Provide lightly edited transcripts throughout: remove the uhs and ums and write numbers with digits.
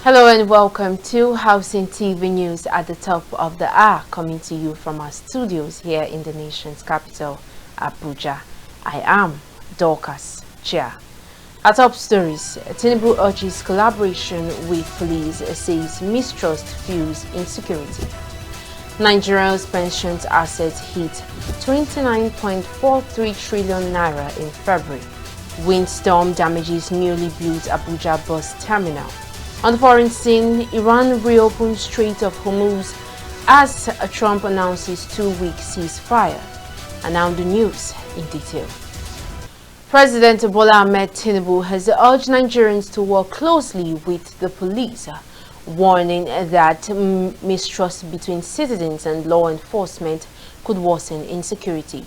Hello and welcome to Housing TV News at the top of the hour, coming to you from our studios here in the nation's capital, Abuja. I am Dorcas Chia. Our top stories: Tinubu urges collaboration with police, says mistrust fuels insecurity. Nigeria's pensions assets hit 29.43 trillion naira in February. Windstorm damages newly built Abuja bus terminal. On the foreign scene, Iran reopens Strait of Hormuz as Trump announces 2-week ceasefire. And now the news in detail. President Bola Ahmed Tinubu has urged Nigerians to work closely with the police, warning that mistrust between citizens and law enforcement could worsen insecurity.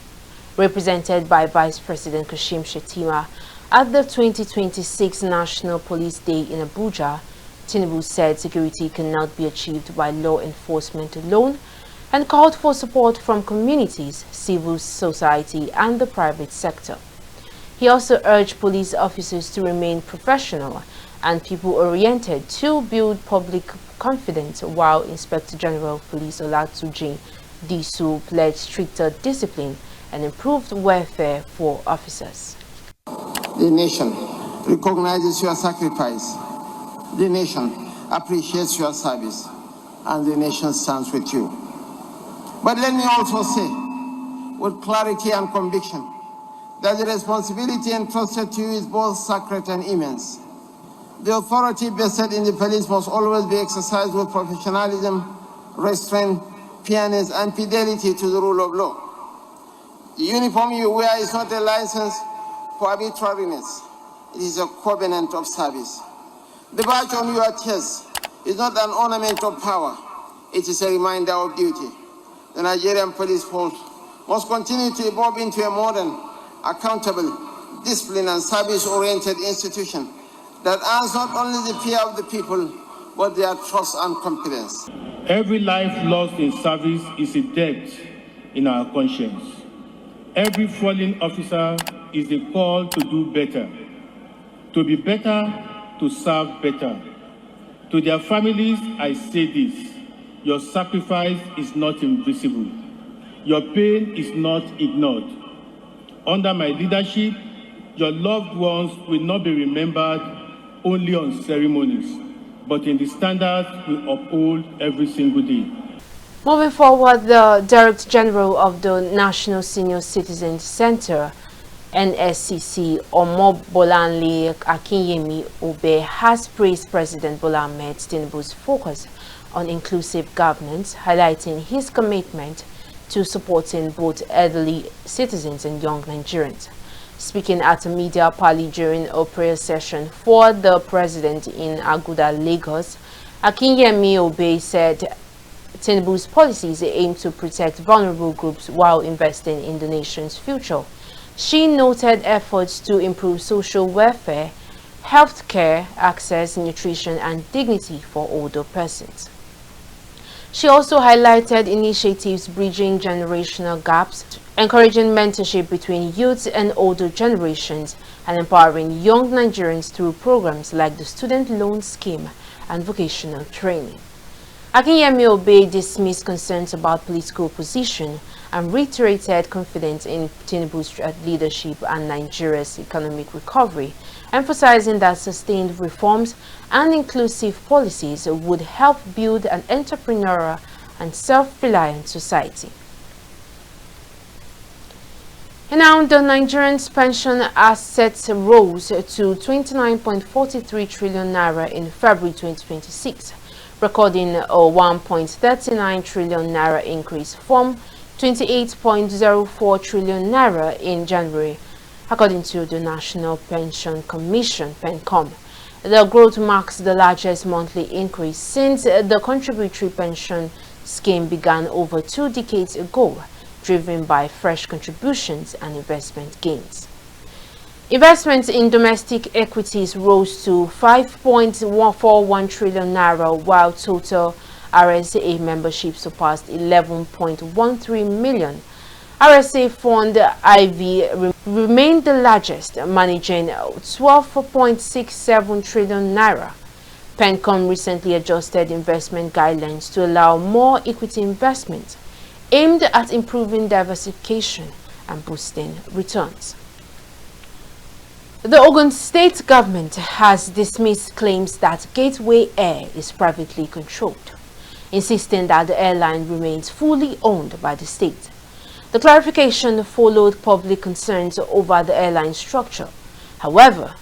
Represented by Vice President Kashim Shettima at the 2026 National Police Day in Abuja, Tinubu said security cannot be achieved by law enforcement alone and called for support from communities, civil society and the private sector. He also urged police officers to remain professional and people-oriented to build public confidence, while Inspector General of Police Olatunji Disu pledged stricter discipline and improved welfare for officers. The nation recognizes your sacrifice. The nation appreciates your service, and the nation stands with you. But let me also say, with clarity and conviction, that the responsibility entrusted to you is both sacred and immense. The authority vested in the police must always be exercised with professionalism, restraint, fairness, and fidelity to the rule of law. The uniform you wear is not a license for arbitrariness. It is a covenant of service. The badge on your chest is not an ornament of power. It is a reminder of duty. The Nigerian police force must continue to evolve into a modern, accountable, disciplined and service-oriented institution that earns not only the fear of the people, but their trust and confidence. Every life lost in service is a debt in our conscience. Every fallen officer is a call to do better, to be better, to serve better. To their families, I say this: your sacrifice is not invisible. Your pain is not ignored. Under my leadership, your loved ones will not be remembered only on ceremonies, but in the standards we uphold every single day. Moving forward, the Director General of the National Senior Citizens Center, NSCC, Omobolanle Akinyemi Obe, has praised President Bola Ahmed Tinubu's focus on inclusive governance, highlighting his commitment to supporting both elderly citizens and young Nigerians. Speaking at a media party during a prayer session for the president in Aguda, Lagos, Akinyemi Obe said Tinubu's policies aim to protect vulnerable groups while investing in the nation's future. She noted efforts to improve social welfare, health care, access, nutrition, and dignity for older persons. She also highlighted initiatives bridging generational gaps, encouraging mentorship between youth and older generations, and empowering young Nigerians through programs like the Student Loan Scheme and vocational training. Akinyemi Obe dismissed concerns about political opposition and reiterated confidence in Tinubu's leadership and Nigeria's economic recovery, emphasizing that sustained reforms and inclusive policies would help build an entrepreneurial and self-reliant society. And now the Nigerian's pension assets rose to 29.43 trillion naira in February 2026, recording a 1.39 trillion naira increase from 28.04 trillion naira in January, according to the National Pension Commission, PENCOM. The growth marks the largest monthly increase since the contributory pension scheme began over 2 decades ago, driven by fresh contributions and investment gains. Investments in domestic equities rose to 5.141 trillion naira, while total RSA membership surpassed 11.13 million. RSA fund IV remained the largest, managing 12.67 trillion naira. PENCOM recently adjusted investment guidelines to allow more equity investment aimed at improving diversification and boosting returns. The Ogun State government has dismissed claims that Gateway Air is privately controlled, insisting that the airline remains fully owned by the state. The clarification followed public concerns over the airline structure. However,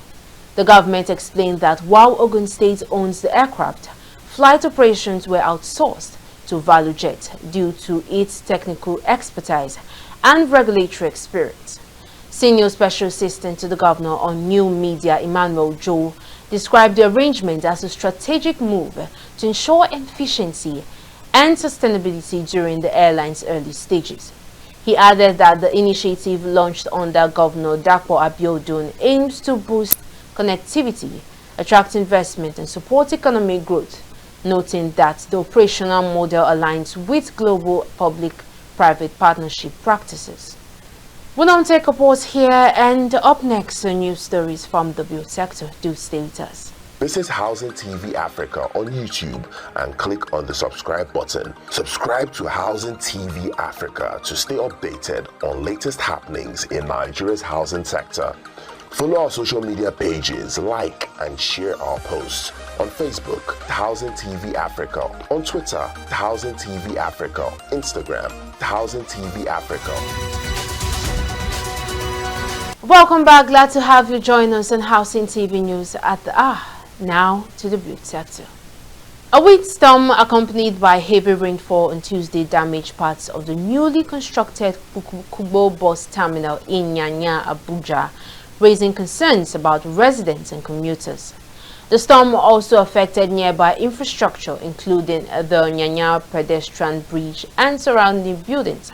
the government explained that while Ogun State owns the aircraft, flight operations were outsourced to ValueJet due to its technical expertise and regulatory experience. Senior Special Assistant to the Governor on New Media, Emmanuel Joe, described the arrangement as a strategic move to ensure efficiency and sustainability during the airline's early stages. He added that the initiative launched under Governor Dapo Abiodun aims to boost connectivity, attract investment, and support economic growth, noting that the operational model aligns with global public-private partnership practices. We'll now take a pause here, and up next are news stories from the build sector. Do stay with us. Visit Housing TV Africa on YouTube and click on the subscribe button. Subscribe to Housing TV Africa to stay updated on latest happenings in Nigeria's housing sector. Follow our social media pages, like and share our posts. On Facebook, Housing TV Africa. On Twitter, Housing TV Africa. Instagram, Housing TV Africa. Welcome back. Glad to have you join us on Housing TV News at the now to the build sector. A wind storm accompanied by heavy rainfall on Tuesday damaged parts of the newly constructed Kugbo bus terminal in Nyanya, Abuja, raising concerns about residents and commuters. The storm also affected nearby infrastructure, including the Nyanya pedestrian bridge and surrounding buildings.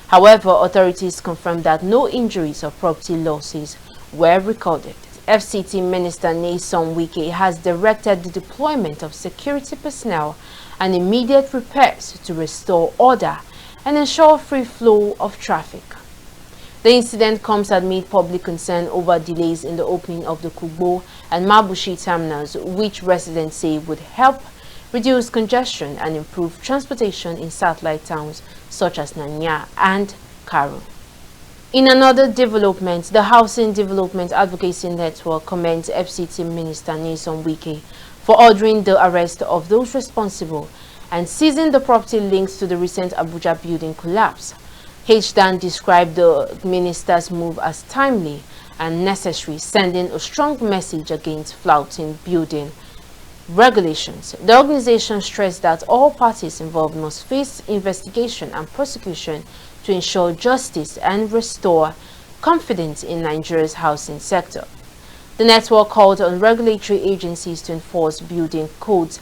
However, authorities confirmed that no injuries or property losses were recorded. FCT Minister Nyesom Wike has directed the deployment of security personnel and immediate repairs to restore order and ensure free flow of traffic. The incident comes amid public concern over delays in the opening of the Kugbo and Mabushi terminals, which residents say would help reduce congestion and improve transportation in satellite towns such as Nyanya and Karu. In another development, the Housing Development Advocacy Network commends FCT Minister Nyesom Wike for ordering the arrest of those responsible and seizing the property linked to the recent Abuja building collapse. HDAN described the minister's move as timely and necessary, sending a strong message against flouting building regulations. The organization stressed that all parties involved must face investigation and prosecution to ensure justice and restore confidence in Nigeria's housing sector. The network called on regulatory agencies to enforce building codes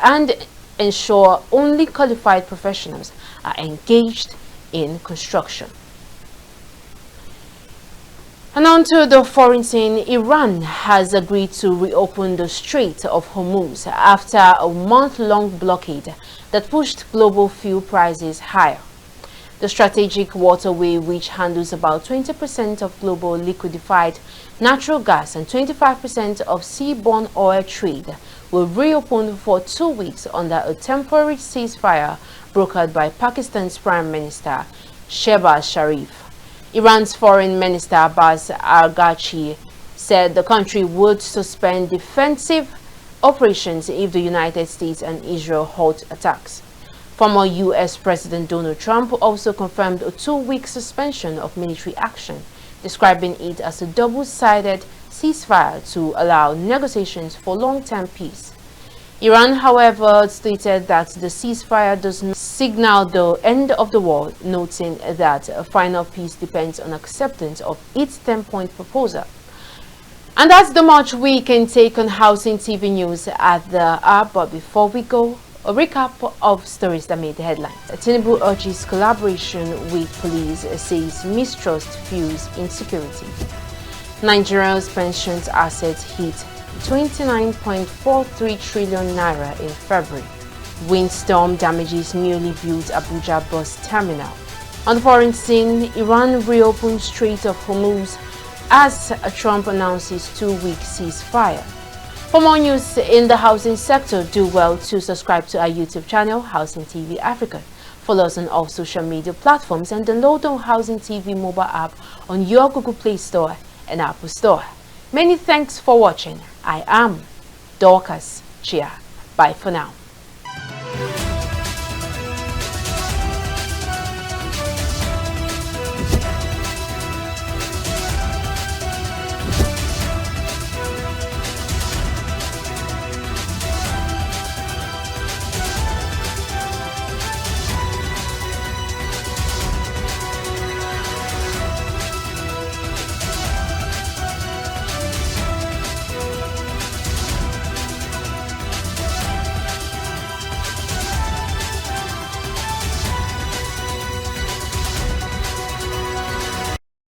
and ensure only qualified professionals are engaged in construction. And on to the foreign scene, Iran has agreed to reopen the Strait of Hormuz after a month-long blockade that pushed global fuel prices higher. The strategic waterway, which handles about 20% of global liquefied natural gas and 25% of seaborne oil trade, will reopen for 2 weeks under a temporary ceasefire brokered by Pakistan's Prime Minister Shehbaz Sharif. Iran's Foreign Minister Abbas Araghchi said the country would suspend defensive operations if the United States and Israel halt attacks. Former U.S. President Donald Trump also confirmed a 2-week suspension of military action, describing it as a double-sided ceasefire to allow negotiations for long-term peace. Iran, however, stated that the ceasefire does not signal the end of the war, noting that a final peace depends on acceptance of its 10-point proposal. And that's the much we can take on Housing TV News at the hour. But before we go, a recap of stories that made the headlines. Tinubu urges collaboration with police, says mistrust fuels insecurity. Nigeria's pensions assets hit 29.43 trillion naira in February. Windstorm damages newly built Abuja bus terminal. On the foreign scene, Iran reopens Strait of Hormuz as Trump announces 2-week ceasefire. For more news in the housing sector, do well to subscribe to our YouTube channel, Housing TV Africa. Follow us on all social media platforms and download the Housing TV mobile app on your Google Play Store and Apple Store. Many thanks for watching. I am Dorcas Chia. Bye for now.